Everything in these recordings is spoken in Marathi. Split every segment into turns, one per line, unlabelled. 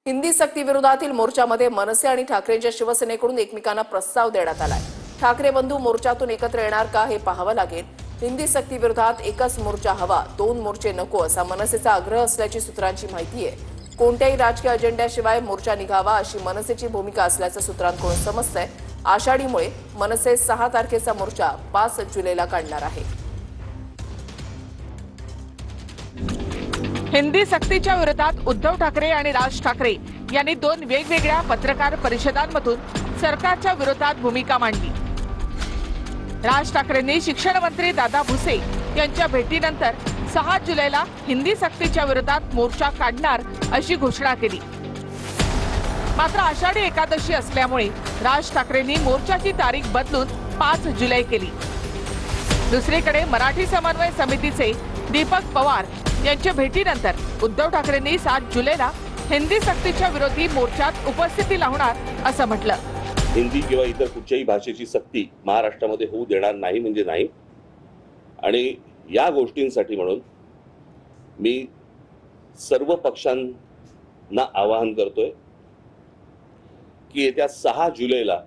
हिंदी सक्ती विरोधातील मोर्चामध्ये मनसे आणि ठाकरेंच्या शिवसेनेकडून एकमेकांना प्रस्ताव देण्यात आलाय। ठाकरे बंधू मोर्चातून एकत्र येणार का हे पाहावं लागेल। हिंदी सक्ती विरोधात एकच मोर्चा हवा, दोन मोर्चे नको असा मनसेचा आग्रह असल्याची सूत्रांची माहिती आहे। कोणत्याही राजकीय अजेंड्याशिवाय मोर्चा निघावा अशी मनसेची भूमिका असल्याचं सूत्रांकडून समजतंय। आषाढीमुळे मनसे 6 तारखेचा मोर्चा 5 जुलैला काढणार आहे।
हिंदी सक्तीच्या विरोधात उद्धव ठाकरे आणि राज ठाकरे यांनी 2 वेगवेगळ्या पत्रकार परिषदांमधून सरकारच्या विरोधात भूमिका मांडली। राज ठाकरेंनी शिक्षण मंत्री दादा भुसे यांच्या भेटीनंतर 6 जुलैला हिंदी सक्तीच्या विरोधात मोर्चा काढणार अशी घोषणा केली। मात्र आषाढी एकादशी असल्यामुळे राज ठाकरेंनी मोर्चाची तारीख बदलून 5 जुलै केली। दुसरीकडे मराठी समन्वय समितीचे दीपक पवार यांच्या भेटीनंतर उद्धव ठाकरेंनी 7 जुलैला हिंदी सक्तीच्या विरोधी मोर्चात उपस्थिती लावणार असं म्हटलं।
हिंदी किंवा इतर कुठच्याही भाषेची सक्ती महाराष्ट्रामध्ये होऊ देणार नाही म्हणजे नाही। आणि या गोष्टींसाठी म्हणून मी सर्व पक्षांना आवाहन करतोय की येत्या 6 जुलैला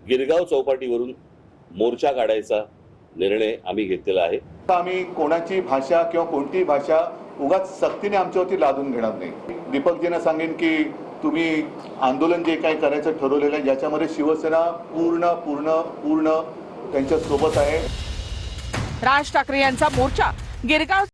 गिरगाव चौपाटीवरून मोर्चा काढायचा निर्णय आम्ही घेतलेला आहे।
आम्ही कोणाची भाषा किंवा कोणती भाषा उगाच सक्तीने आमच्यावरती लादून घेणार नाही। दीपकजींना सांगेन की तुम्ही आंदोलन जे काही करायचं ठरवलेलं आहे ज्याच्यामध्ये शिवसेना पूर्ण त्यांच्या सोबत आहे।
राज ठाकरे यांचा मोर्चा गिरगाव